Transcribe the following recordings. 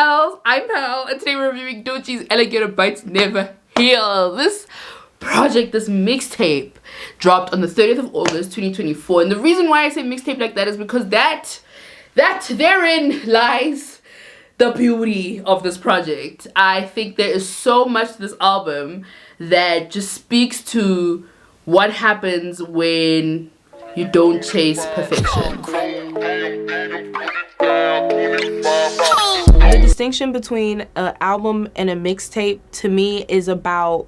pals, I'm Pal, and today we're reviewing Doechii's Alligator Bites Never Heal. This project, this mixtape, dropped on the 30th of August 2024, and the reason why I say mixtape like that is because that therein lies the beauty of this project. I think there is so much to this album that just speaks to what happens when you don't chase perfection. The distinction between an album and a mixtape to me is about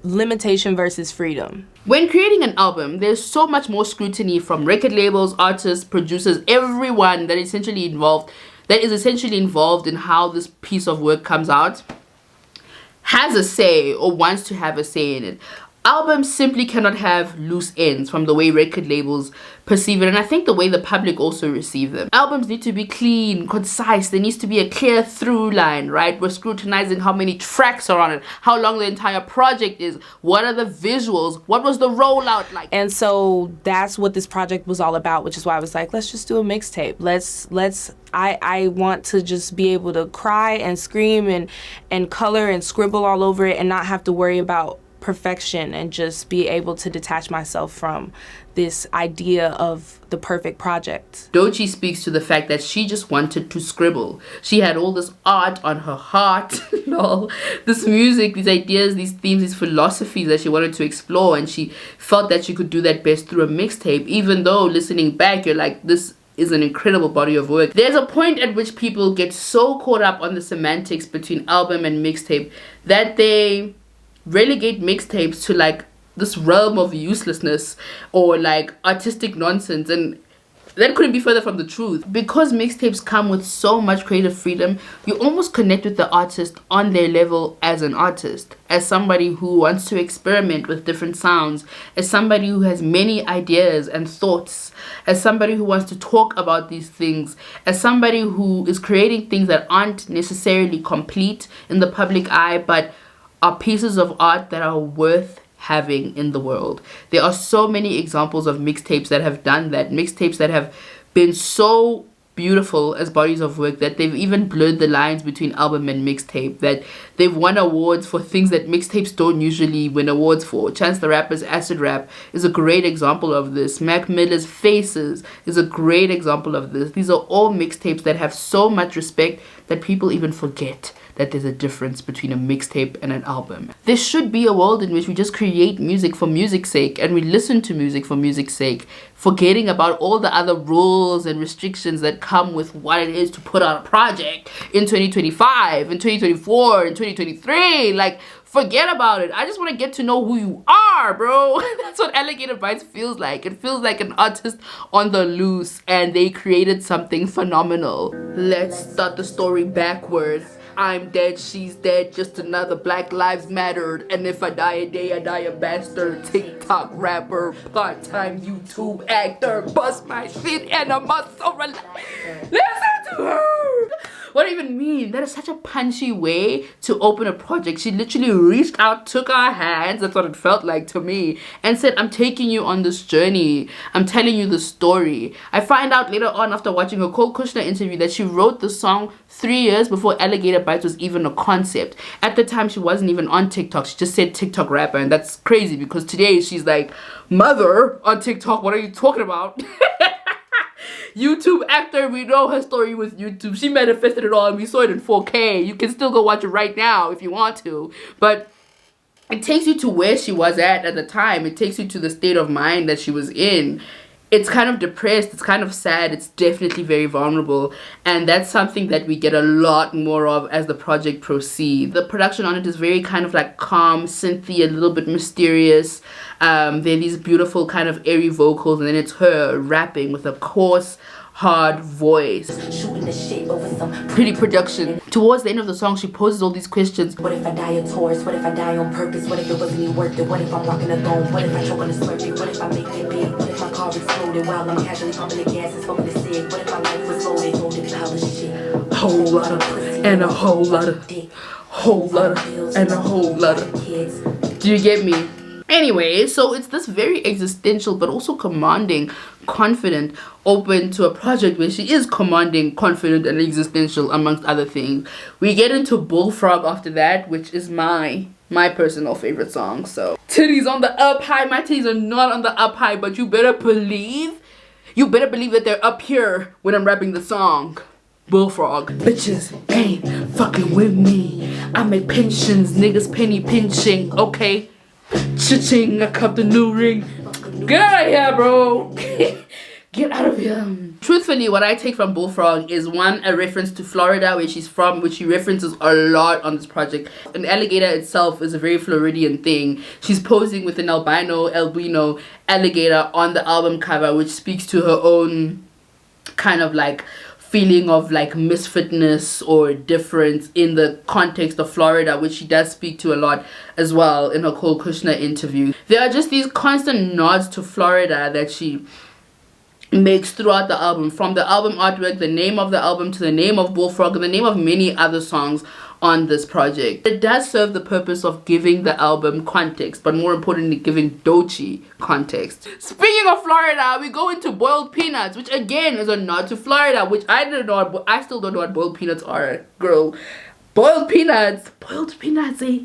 limitation versus freedom. When creating an album, there's so much more scrutiny from record labels, artists, producers, everyone that is essentially involved in how this piece of work comes out, has a say or wants to have a say in it. Albums simply cannot have loose ends from the way record labels perceive it, and I think the way the public also receive them. Albums need to be clean, concise. There needs to be a clear through line, right? We're scrutinizing how many tracks are on it, how long the entire project is, what are the visuals, what was the rollout like. And so that's what this project was all about, which is why I was like, let's just do a mixtape. I want to just be able to cry and scream and color and scribble all over it and not have to worry about perfection, and just be able to detach myself from this idea of the perfect project. Doechii speaks to the fact that she just wanted to scribble. She had all this art on her heart, all this music, these ideas, these themes, these philosophies that she wanted to explore, and she felt that she could do that best through a mixtape, even though listening back you're like, this is an incredible body of work. There's a point at which people get so caught up on the semantics between album and mixtape that they relegate mixtapes to like this realm of uselessness or like artistic nonsense, and that couldn't be further from the truth. Because mixtapes come with so much creative freedom, you almost connect with the artist on their level as an artist, as somebody who wants to experiment with different sounds, as somebody who has many ideas and thoughts, as somebody who wants to talk about these things, as somebody who is creating things that aren't necessarily complete in the public eye but are pieces of art that are worth having in the world. There are so many examples of mixtapes that have done that, mixtapes that have been so beautiful as bodies of work that they've even blurred the lines between album and mixtape, that they've won awards for things that mixtapes don't usually win awards for. Chance the Rapper's Acid Rap is a great example of this. Mac Miller's Faces is a great example of this. These are all mixtapes that have so much respect that people even forget that there's a difference between a mixtape and an album. There should be a world in which we just create music for music's sake and we listen to music for music's sake, forgetting about all the other rules and restrictions that come with what it is to put out a project in 2025, in 2024, in 2023. Like, forget about it. I just want to get to know who you are, bro. That's what Alligator Bites feels like. It feels like an artist on the loose and they created something phenomenal. Let's start the story backward. I'm dead, she's dead, just another Black Lives Mattered. And if I die a day, I die a bastard. TikTok rapper, part-time YouTube actor, bust my shit and I must so relax. Listen to her. What do you even mean? That is such a punchy way to open a project. She literally reached out, took our hands, that's what it felt like to me, and said, I'm taking you on this journey. I'm telling you the story. I find out later on after watching a Cole Kushner interview that she wrote the song 3 years before Alligator Bites was even a concept. At the time, she wasn't even on TikTok. She just said TikTok rapper, and that's crazy because today she's like, mother on TikTok, what are you talking about? YouTube actor, we know her story with YouTube. She manifested it all and we saw it in 4K. You can still go watch it right now if you want to. But it takes you to where she was at the time. It takes you to the state of mind that she was in. It's kind of depressed, it's kind of sad, it's definitely very vulnerable, and that's something that we get a lot more of as the project proceeds. The production on it is very kind of like calm, synthy, a little bit mysterious. There are these beautiful kind of airy vocals, and then it's her rapping with a coarse, hard voice. Shooting the shit over some pretty production. Towards the end of the song, she poses all these questions. What if I die a Taurus? What if I die on purpose? What if it wasn't even worth it? What if I'm walking alone? What if I choke on a Slurpee? What if I make it big? What if my car exploded while I'm casually pumping the gas and smoking the cig? What if my life was loaded? Loaded with all this shit. Whole lot of, and a whole lot of, whole lot of, and a whole lot of kids. Do you get me? Anyway, so it's this very existential but also commanding, confident, open to a project where she is commanding, confident, and existential amongst other things. We get into Bullfrog after that, which is my personal favorite song. So titties on the up high. My titties are not on the up high, but you better believe that they're up here when I'm rapping the song. Bullfrog. Bitches ain't fucking with me. I make pensions, niggas penny pinching, okay? Cha-ching, I cop the new ring. Get out of here, bro. Get out of here. Truthfully, what I take from Bullfrog is one, a reference to Florida, where she's from, which she references a lot on this project. And Alligator itself is a very Floridian thing. She's posing with an albino alligator on the album cover, which speaks to her own kind of like feeling of like misfitness or difference in the context of Florida, which she does speak to a lot as well in her Cole Kushner interview. There are just these constant nods to Florida that she makes throughout the album, from the album artwork, the name of the album, to the name of Bullfrog, and the name of many other songs on this project. It does serve the purpose of giving the album context, but more importantly, giving Doechii context. Speaking of Florida, we go into Boiled Peanuts, which again is a nod to Florida, which I still don't know what boiled peanuts are, girl. Boiled peanuts, eh?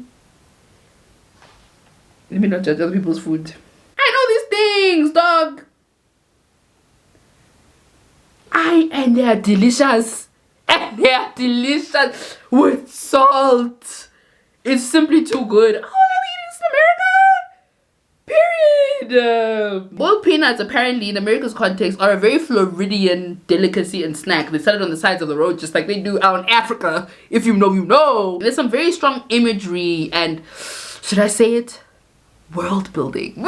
Let me not judge other people's food. I know these things, dog. And they are delicious. And they are delicious with salt. It's simply too good. Oh, let me eat this in America. Period. Boiled peanuts, apparently, in America's context, are a very Floridian delicacy and snack. They sell it on the sides of the road just like they do out in Africa. If you know, you know. There's some very strong imagery and, should I say it? World building.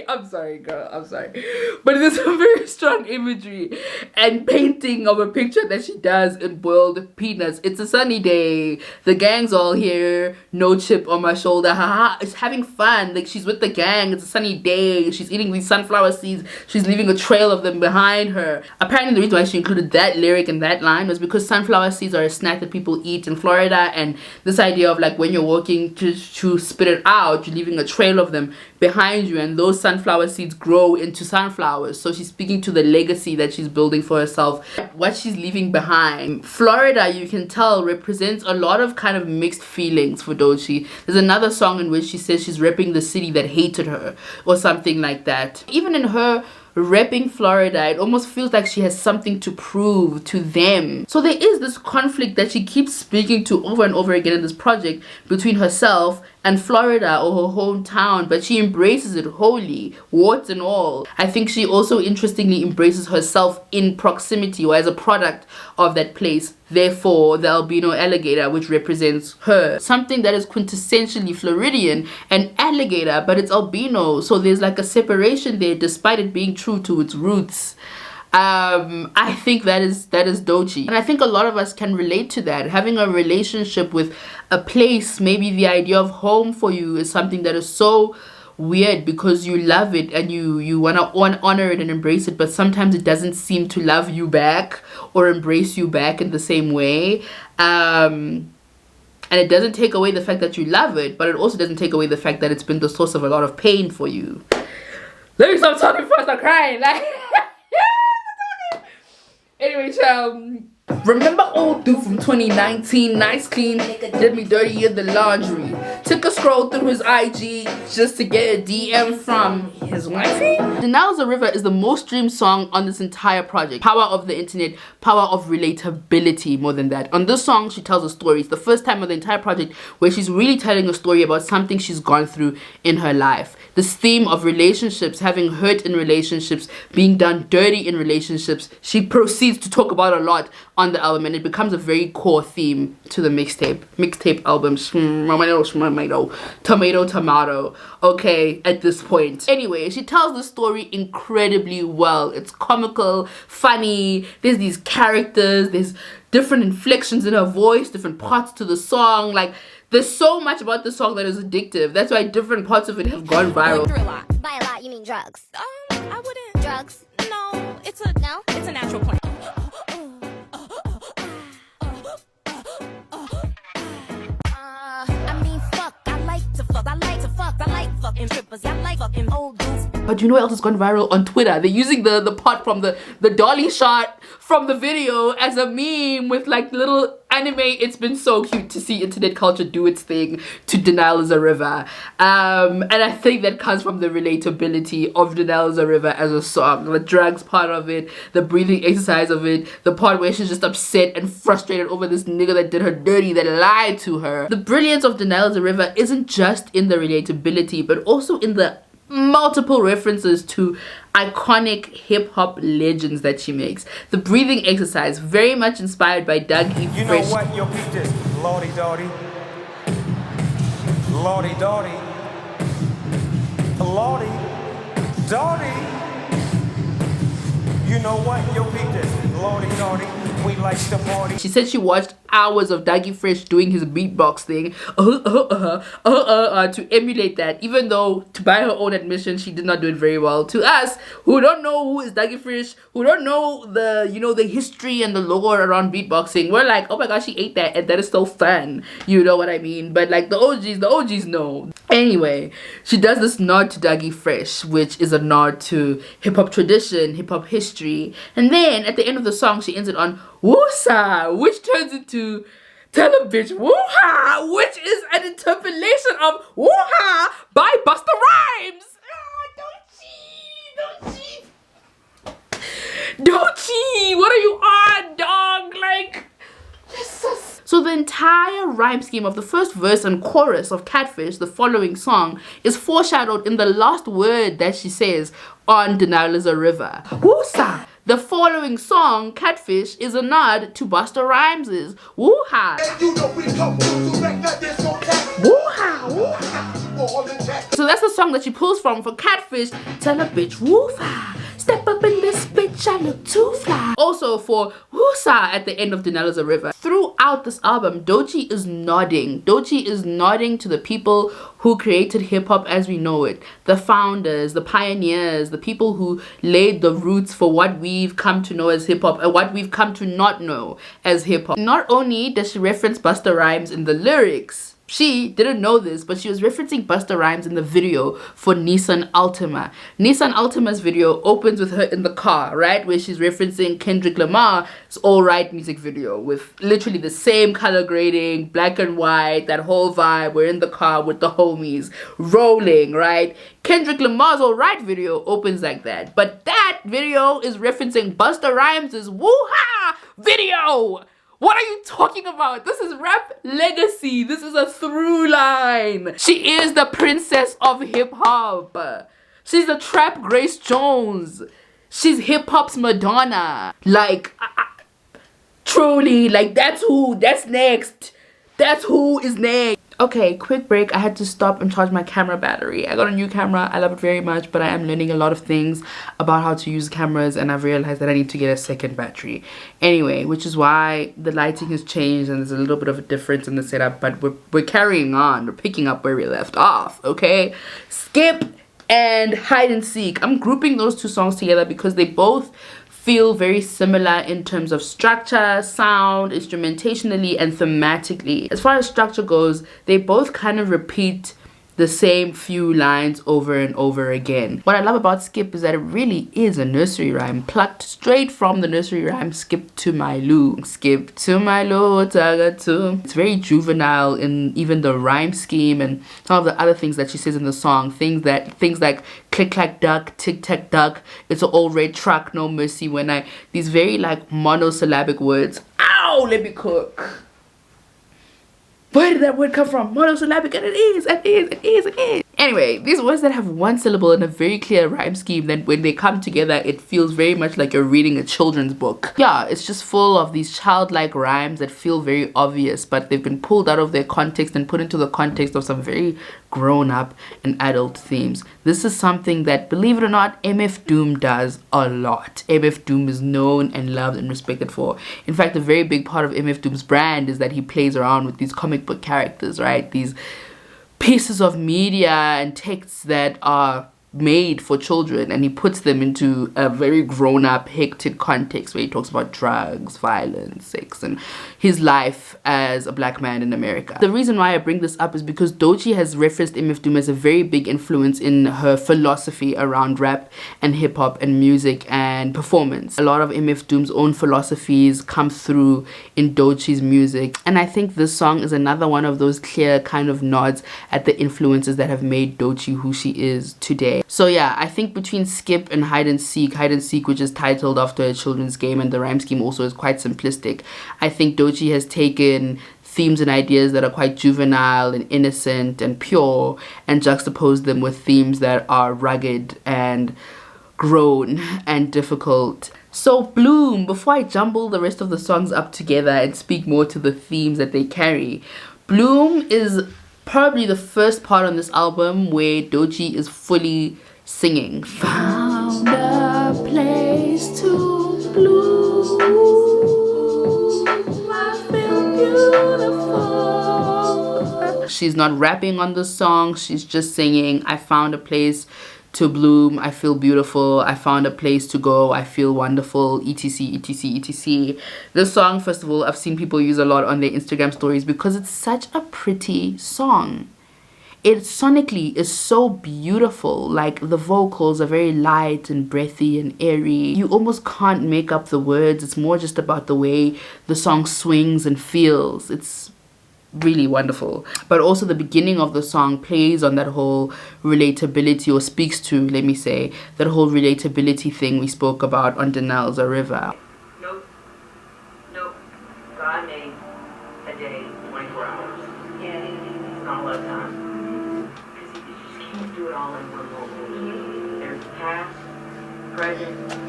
I'm sorry, girl. I'm sorry. But there's a very strong imagery and painting of a picture that she does in Boiled Peanuts. It's a sunny day. The gang's all here. No chip on my shoulder. Haha. It's having fun. Like, she's with the gang. It's a sunny day. She's eating these sunflower seeds. She's leaving a trail of them behind her. Apparently, the reason why she included that lyric and that line was because sunflower seeds are a snack that people eat in Florida. And this idea of, like, when you're walking to spit it out, you're leaving a trail of them behind you, and those sunflower seeds grow into sunflowers. So she's speaking to the legacy that she's building for herself, what she's leaving behind. Florida, you can tell, represents a lot of kind of mixed feelings for Doechii. There's another song in which she says she's repping the city that hated her, or something like that. Even in her repping Florida, it almost feels like she has something to prove to them. So there is this conflict that she keeps speaking to over and over again in this project between herself and Florida, or her hometown, but she embraces it wholly, warts and all. I think she also interestingly embraces herself in proximity, or as a product of that place. Therefore, the albino alligator, which represents her. Something that is quintessentially Floridian, an alligator, but it's albino. So there's like a separation there, despite it being true to its roots. I think that is Doechii, and I think a lot of us can relate to that. Having a relationship with a place, maybe the idea of home for you is something that is so weird because you love it and you want to honor it and embrace it, but sometimes it doesn't seem to love you back or embrace you back in the same way. And it doesn't take away the fact that you love it, but it also doesn't take away the fact that it's been the source of a lot of pain for you. Let me stop talking first. I'm crying. Like, anyway, child. Remember old dude from 2019, nice clean, did me dirty in the laundry. Took a scroll through his IG just to get a DM from his wifey. The Nile's a River is the most streamed song on this entire project. Power of the internet, power of relatability, more than that. On this song, she tells a story. It's the first time on the entire project where she's really telling a story about something she's gone through in her life. This theme of relationships, having hurt in relationships, being done dirty in relationships, she proceeds to talk about a lot on the album, and it becomes a very core theme to the mixtape album. Tomato, okay, at this point. Anyway, she tells the story incredibly well. It's comical, funny, there's these characters, there's different inflections in her voice, different parts to the song. Like, there's so much about the song that is addictive. That's why different parts of it have gone viral. By a lot, you mean drugs? I wouldn't. Drugs? No, it's a natural plant. I mean But you know what else has gone viral on Twitter? They're using the part from the dolly shot from the video as a meme with like little anime. It's been so cute to see internet culture do its thing to Denial is a River. And I think that comes from the relatability of Denial is a River as a song. The drugs part of it, the breathing exercise of it, the part where she's just upset and frustrated over this nigga that did her dirty, that lied to her. The brilliance of Denial is a River isn't just in the relatability, but also in the multiple references to iconic hip-hop legends that she makes. The breathing exercise, very much inspired by Doechii. You know what? Yo, peep this. Lordy Dotty. Lordy Dotty. Lordy Dotty. You know what? Yo, peep this. Lordy Dotty. We like the party. She said she watched hours of Doechii Fresh doing his beatbox thing to emulate that, even though, to by her own admission, she did not do it very well. To us who don't know who is Doechii Fresh, who don't know the, you know, the history and the lore around beatboxing, we're like, oh my gosh, she ate that and that is so fun, you know what I mean? But like the OGs know. Anyway, she does this nod to Doechii Fresh, which is a nod to hip-hop tradition, hip-hop history, and then at the end of the song she ends it on Woosa, which turns into Tell a Bitch Woo-ha, which is an interpolation of Woo-ha by Busta Rhymes. Doechii, what are you on, dog? Like, Jesus. So the entire rhyme scheme of the first verse and chorus of Catfish, the following song, is foreshadowed in the last word that she says on Denial is a River. Woosa. The following song, Catfish, is a nod to Busta Rhymes' Woo-ha. Woo-ha, woo-ha. So that's the song that she pulls from for Catfish. Tell a bitch woo-ha. Step up in this bitch, I look too fly. Also for Woosa at the end of Denial is a River. Throughout this album, Doechii is nodding. Doechii is nodding to the people who created hip-hop as we know it. The founders, the pioneers, the people who laid the roots for what we've come to know as hip-hop and what we've come to not know as hip-hop. Not only does she reference Busta Rhymes in the lyrics, she didn't know this, but she was referencing Busta Rhymes in the video for Nissan Altima. Nissan Altima's video opens with her in the car, right? Where she's referencing Kendrick Lamar's Alright music video with literally the same color grading, black and white, that whole vibe. We're in the car with the homies, rolling, right? Kendrick Lamar's Alright video opens like that. But that video is referencing Busta Rhymes' Woo-ha video! What are you talking about? This is rap legacy. This is a through line. She is the princess of hip-hop. She's the trap Grace Jones. She's hip-hop's Madonna. Like, truly, like, that's next. That's who is next. Okay, quick break. I had to stop and charge my camera battery. I got a new camera. I love it very much, but I am learning a lot of things about how to use cameras, and I've realized that I need to get a second battery. Anyway, which is why the lighting has changed and there's a little bit of a difference in the setup, but we're carrying on. We're picking up where we left off, okay? Skip and Hide and Seek. I'm grouping those two songs together because they both feel very similar in terms of structure, sound, instrumentationally, and thematically. As far as structure goes, they both kind of repeat the same few lines over and over again. What I love about Skip is that it really is a nursery rhyme plucked straight from the nursery rhyme Skip to My Lou. Skip to my Lou, taga too. It's very juvenile in even the rhyme scheme and some of the other things that she says in the song. Things like click clack duck, tic tac duck, it's an old red truck, no mercy when I, these very like monosyllabic words. Ow, let me cook. Where did that word come from? Monosyllabic, and it is. Anyway, these words that have one syllable and a very clear rhyme scheme, then when they come together, it feels very much like you're reading a children's book. Yeah, it's just full of these childlike rhymes that feel very obvious, but they've been pulled out of their context and put into the context of some very grown-up and adult themes. This is something that, believe it or not, MF Doom does a lot. MF Doom is known and loved and respected for. In fact, a very big part of MF Doom's brand is that he plays around with these comic book characters, right? These pieces of media and texts that are made for children, and he puts them into a very grown-up, hectic context where he talks about drugs, violence, sex, and his life as a black man in America. The reason why I bring this up is because Doechii has referenced MF Doom as a very big influence in her philosophy around rap and hip-hop and music and performance. A lot of MF Doom's own philosophies come through in Doechii's music, and I think this song is another one of those clear kind of nods at the influences that have made Doechii who she is today. So yeah, I think between Skip and Hide and Seek, which is titled after a children's game, and the rhyme scheme also is quite simplistic, I think Doechii has taken themes and ideas that are quite juvenile and innocent and pure and juxtaposed them with themes that are rugged and grown and difficult. So Bloom, before I jumble the rest of the songs up together and speak more to the themes that they carry, Bloom is probably the first part on this album where Doechii is fully singing. Found a place to bloom, I feel beautiful. She's not rapping on the song, she's just singing, I found a place to bloom, I feel beautiful, I found a place to go, I feel wonderful, etc, etc, etc. This song, first of all, I've seen people use a lot on their Instagram stories because it's such a pretty song. It sonically is so beautiful. Like, the vocals are very light and breathy and airy. You almost can't make up the words. It's more just about the way the song swings and feels. It's really wonderful. But also the beginning of the song plays on that whole relatability, or speaks to, let me say, that whole relatability thing we spoke about on Denel's A River. Nope. God made a day 24 hours. Yeah. It's not a lot of time. Because you just can't do it all in one moment. There's past, present.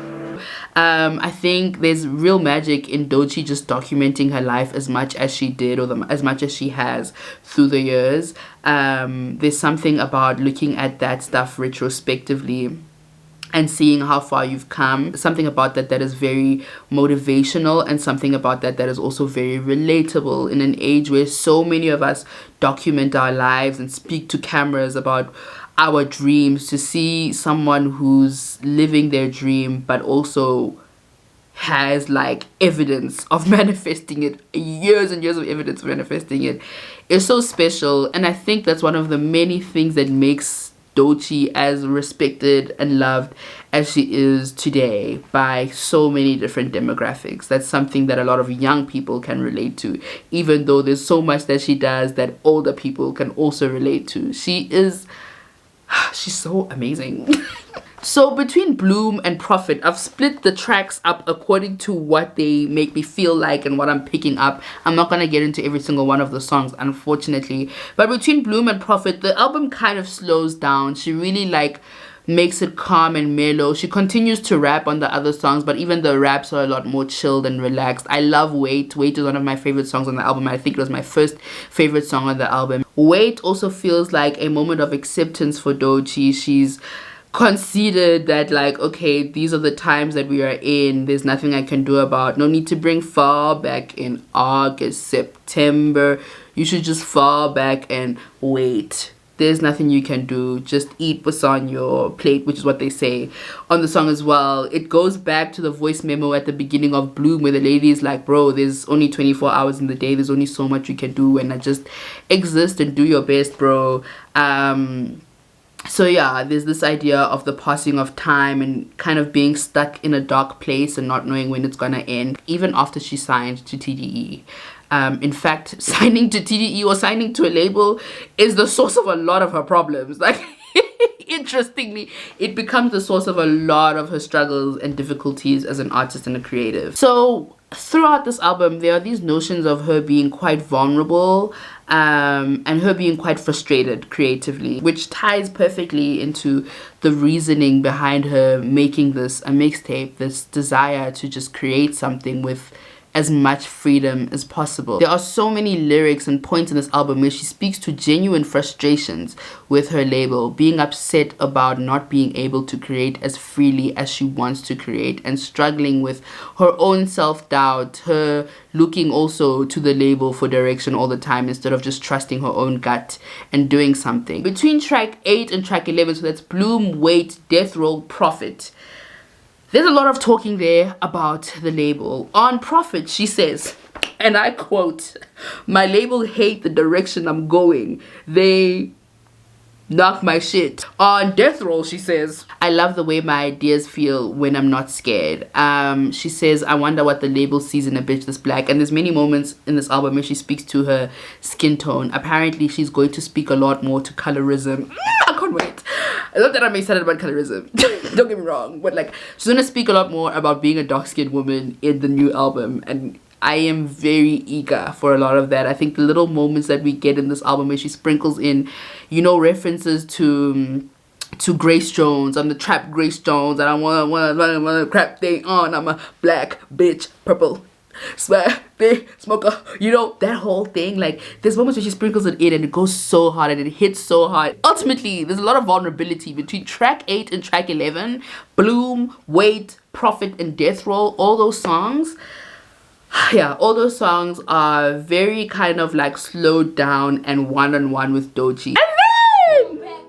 I think there's real magic in Doechii just documenting her life as much as she did, or as much as she has through the years. There's something about looking at that stuff retrospectively and seeing how far you've come. Something about that is very motivational, and something about that is also very relatable in an age where so many of us document our lives and speak to cameras about our dreams. To see someone who's living their dream but also has like evidence of manifesting it, years and years of evidence of manifesting it, is so special. And I think that's one of the many things that makes Doechii as respected and loved as she is today by so many different demographics. That's something that a lot of young people can relate to, even though there's so much that she does that older people can also relate to. She's so amazing. So between Bloom and Prophet, I've split the tracks up according to what they make me feel like and what I'm picking up. I'm not gonna get into every single one of the songs, unfortunately, but between Bloom and Prophet, the album kind of slows down. She really like makes it calm and mellow. She continues to rap on the other songs, but even the raps are a lot more chilled and relaxed. I love Wait. Wait is one of my favorite songs on the album. I think it was my first favorite song on the album. Wait also feels like a moment of acceptance for Doechii. She's conceded that, like, okay, these are the times that we are in, there's nothing I can do about. No need to bring fall back in August, September. You should just fall back and wait. There's nothing you can do. Just eat what's on your plate, which is what they say on the song as well. It goes back to the voice memo at the beginning of Bloom, where the lady is like, bro, there's only 24 hours in the day. There's only so much you can do, and just exist and do your best, bro. So yeah, there's this idea of the passing of time and kind of being stuck in a dark place and not knowing when it's gonna end, even after she signed to TDE. In fact, signing to TDE or signing to a label is the source of a lot of her problems. Like, interestingly, it becomes the source of a lot of her struggles and difficulties as an artist and a creative. So throughout this album, there are these notions of her being quite vulnerable, and her being quite frustrated creatively, which ties perfectly into the reasoning behind her making this a mixtape, this desire to just create something with as much freedom as possible. There are so many lyrics and points in this album where she speaks to genuine frustrations with her label, being upset about not being able to create as freely as she wants to create, and struggling with her own self-doubt, her looking also to the label for direction all the time instead of just trusting her own gut and doing something. Between track 8 and track 11, so that's Bloom, Wait, Death Roll, Profit, there's a lot of talking there about the label. On Profit, she says, and I quote, "My label hate the direction I'm going. They knock my shit." On Death Roll, she says, "I love the way my ideas feel when I'm not scared." She says, "I wonder what the label sees in a bitch this black." And there's many moments in this album where she speaks to her skin tone. Apparently, she's going to speak a lot more to colorism. I can't wait. Not that I'm excited about colorism. Don't get me wrong. But like, she's going to speak a lot more about being a dark-skinned woman in the new album. And I am very eager for a lot of that. I think the little moments that we get in this album where she sprinkles in, you know, references to Grace Jones. I'm the trap Grace Jones, and I want a crap thing on. I'm a black bitch, purple smoker, you know, that whole thing. Like, there's moments where she sprinkles it in and it goes so hard and it hits so hard. Ultimately, there's a lot of vulnerability between track 8 and track 11. Bloom, Wait, Profit, and Death Roll, all those songs, yeah, all those songs are very kind of like slowed down and one-on-one with Doechii. And then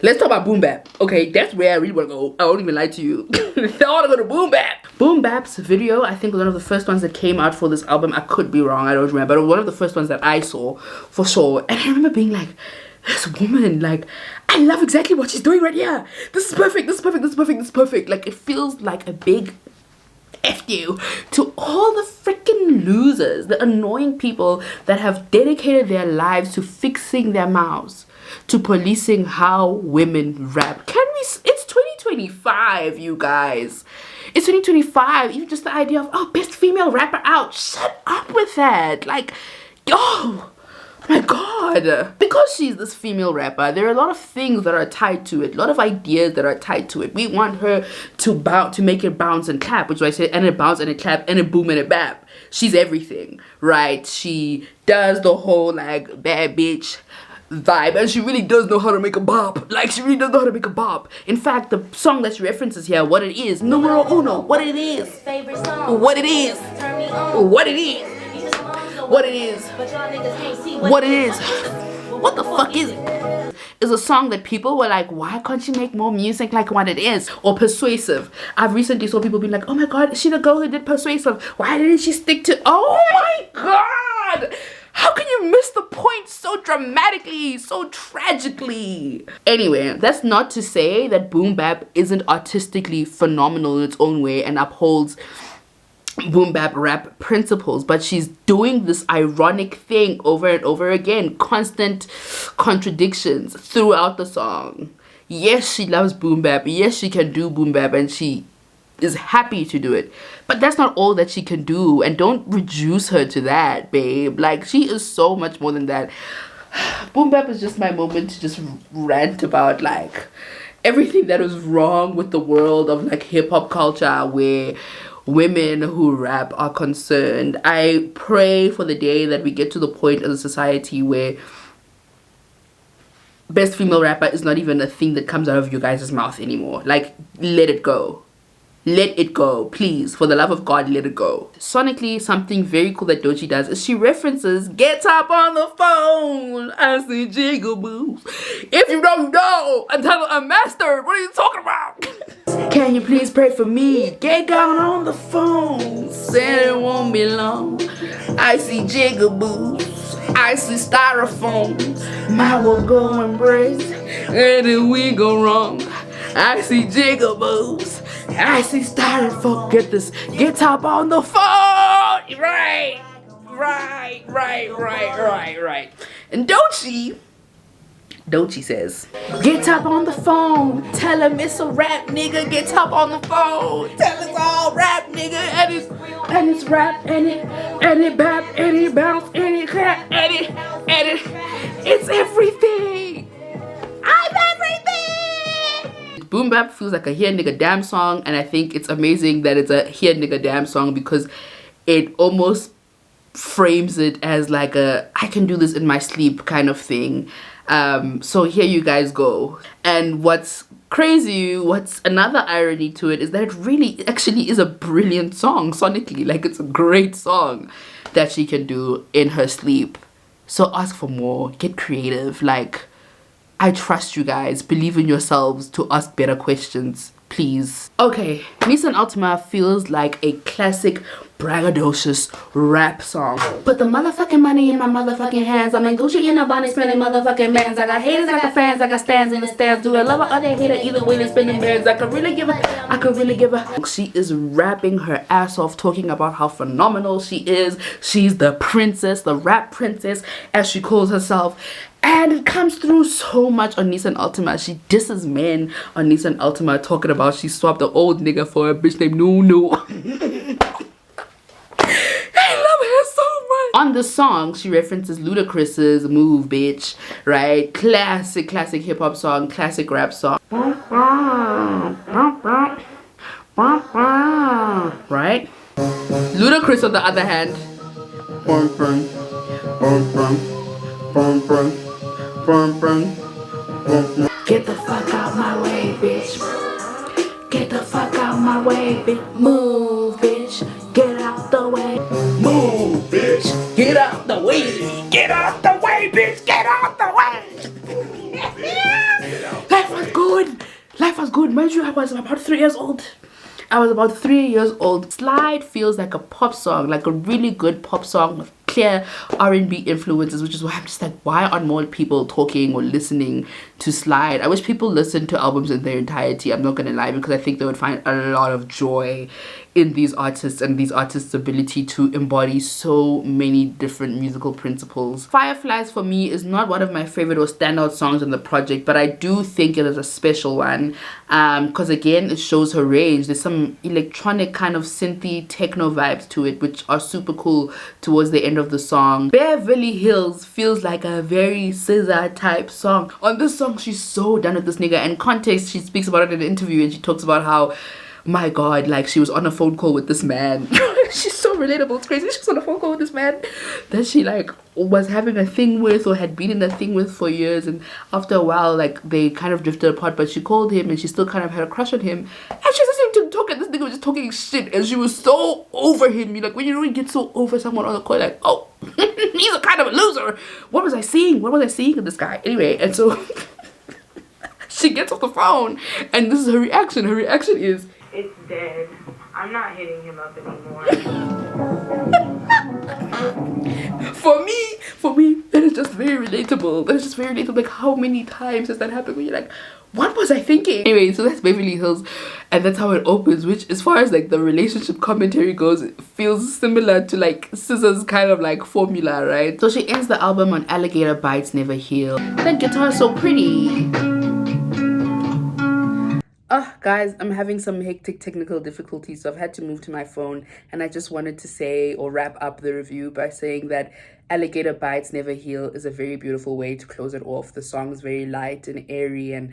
let's talk about boom bap. Okay, that's where I really want to go. I won't even lie to you. I want to go to boom bap. Boom bap's video, I think, was one of the first ones that came out for this album. I could be wrong, I don't remember, but one of the first ones that I saw for sure. And I remember being like, this woman, like, I love exactly what she's doing right here. This is perfect, this is perfect, this is perfect, this is perfect. Like, it feels like a big F you to all the freaking losers, the annoying people that have dedicated their lives to fixing their mouths, to policing how women rap. It's 2025, you guys. It's 2025. Even just the idea of, oh, best female rapper out. Shut up with that. Like, oh my god. Because she's this female rapper, there are a lot of things that are tied to it, a lot of ideas that are tied to it. We want her to make it bounce and clap, which is why I said, and it bounce and it clap and it boom and it bap. She's everything, right? She does the whole like bad bitch vibe, and she really does know how to make a bop. Like, she really does know how to make a bop. In fact, the song that she references here, What It Is, numero uno, what it is, what it is, what it is, what it is, what it is, what the fuck is it? Is a song that people were like, why can't you make more music like What It Is? Or Persuasive. I've recently saw people being like, oh my god, is she the girl who did Persuasive? Why didn't she stick to, oh my god, how can you miss the point so dramatically, so tragically? Anyway, that's not to say that boom bap isn't artistically phenomenal in its own way and upholds boom bap rap principles, but she's doing this ironic thing over and over again, constant contradictions throughout the song. Yes, she loves boom bap. Yes, she can do boom bap, and she is happy to do it, but that's not all that she can do, and don't reduce her to that, babe. Like, she is so much more than that. Boom bap is just my moment to just rant about like everything that is wrong with the world of like hip-hop culture where women who rap are concerned. I pray for the day that we get to the point as a society where best female rapper is not even a thing that comes out of you guys' mouth anymore. Like, let it go. Let it go, please. For the love of God, let it go. Sonically, something very cool that Doechii does is she references Get Up on the Phone. I see jigaboos. If you don't know, until I'm mastered, what are you talking about? Can you please pray for me? Get down on the phone. Said it won't be long. I see jigaboos. I see styrofoam. My will go and break. And then we go wrong. I see jigaboos. I see styrofoam. Get this. Get up on the phone. Right. And Doechii says, get up on the phone. Tell him it's a rap, nigga. Get up on the phone. Tell it's all rap, nigga. And it's rap, and it bap, and it bounce, and it clap, and it. It's everything. I'm everything. boom bap, feels like a here nigga damn song, and I think it's amazing that it's a here nigga damn song because it almost frames it as like a I can do this in my sleep kind of thing. So here you guys go. And what's crazy, what's another irony to it, is that it really actually is a brilliant song sonically. Like, it's a great song that she can do in her sleep. So ask for more, get creative. Like, I trust you guys. Believe in yourselves to ask better questions, please. Okay, Nissan Altima feels like a classic braggadocious rap song. Put the motherfucking money in my motherfucking hands. I'm in Gucci in a bonnet, spending motherfucking bands. I got haters, I got fans, I got stands in the stands. Do I love her or they hate her? Either way, they spending bands. I could really give her. She is rapping her ass off, talking about how phenomenal she is. She's the princess, the rap princess, as she calls herself. And it comes through so much on Nissan Altima. She disses men on Nissan Altima, talking about she swapped the old nigga for a bitch named Nunu. I love her so much. On the song, she references Ludacris's Move Bitch, right? Classic hip hop song, classic rap song. Right? Ludacris, on the other hand, get the fuck out my way, bitch. Get the fuck out my way, bitch. Move, bitch. Get out the way. Move, bitch. Get out the way. Get out the way, bitch. Get out the way. Life was good. Life was good. Mind you, I was about 3 years old. Slide feels like a pop song, like a really good pop song with clear R&B influences, which is why I'm just like, why aren't more people talking or listening to Slide? I wish people listened to albums in their entirety, I'm not gonna lie, because I think they would find a lot of joy in these artists and these artists' ability to embody so many different musical principles. Fireflies for me is not one of my favorite or standout songs on the project, but I do think it is a special one because again, it shows her range. There's some electronic kind of synthy techno vibes to it, which are super cool towards the end of the song. Beverly Hills feels like a very SZA type song. On this song, she's so done with this nigga. And context, she speaks about it in an interview and she talks about how, my god, like she was on a phone call with this man. She's so relatable, it's crazy. She was on a phone call with this man that she like was having a thing with or had been in a thing with for years, and after a while like they kind of drifted apart, but she called him and she still kind of had a crush on him, and she was listening to him talk and this nigga was just talking shit and she was so over him. You like, when you really get so over someone on the call, like, oh, he's a kind of a loser. What was I seeing in this guy? Anyway, and so she gets off the phone and this is her reaction. Her reaction is, It's dead. I'm not hitting him up anymore. For me, that is just very relatable. That is just very relatable. Like, how many times has that happened where you're like, what was I thinking? Anyway, so that's Beverly Hills, and that's how it opens, which as far as like the relationship commentary goes, it feels similar to like SZA's kind of like formula, right? So she ends the album on Alligator Bites Never Heal. That guitar is so pretty. Guys, I'm having some hectic technical difficulties, so I've had to move to my phone, and I just wanted to say or wrap up the review by saying that Alligator Bites Never Heal is a very beautiful way to close it off. The song is very light and airy and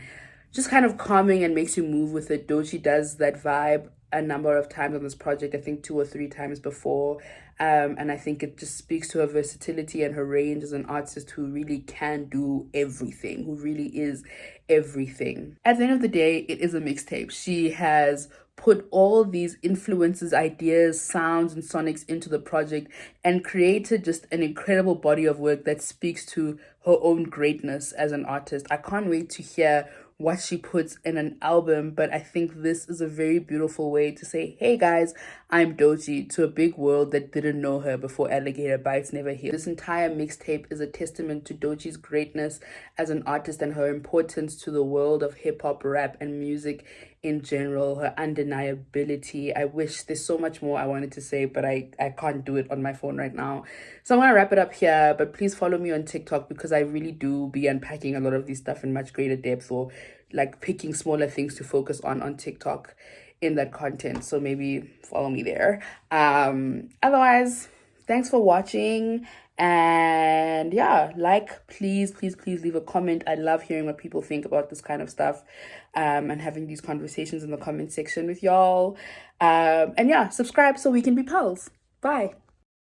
just kind of calming and makes you move with it. Doechii does that vibe a number of times on this project, I think 2 or 3 times before, and I think it just speaks to her versatility and her range as an artist who really can do everything, who really is everything. At the end of the day, it is a mixtape. She has put all these influences, ideas, sounds, and sonics into the project and created just an incredible body of work that speaks to her own greatness as an artist. I can't wait to hear what she puts in an album, but I think this is a very beautiful way to say, hey guys, I'm Doechii, to a big world that didn't know her before Alligator Bites Never Heal. This entire mixtape is a testament to Doechii's greatness as an artist and her importance to the world of hip-hop, rap, and music in general, her undeniability. I wish there's so much more I wanted to say, but I can't do it on my phone right now. So I'm gonna wrap it up here, but please follow me on TikTok because I really do be unpacking a lot of these stuff in much greater depth, or like picking smaller things to focus on TikTok in that content. So maybe follow me there. Otherwise, thanks for watching, And yeah, please leave a comment. I love hearing what people think about this kind of stuff, and having these conversations in the comment section with y'all. And yeah, subscribe so we can be pals. Bye.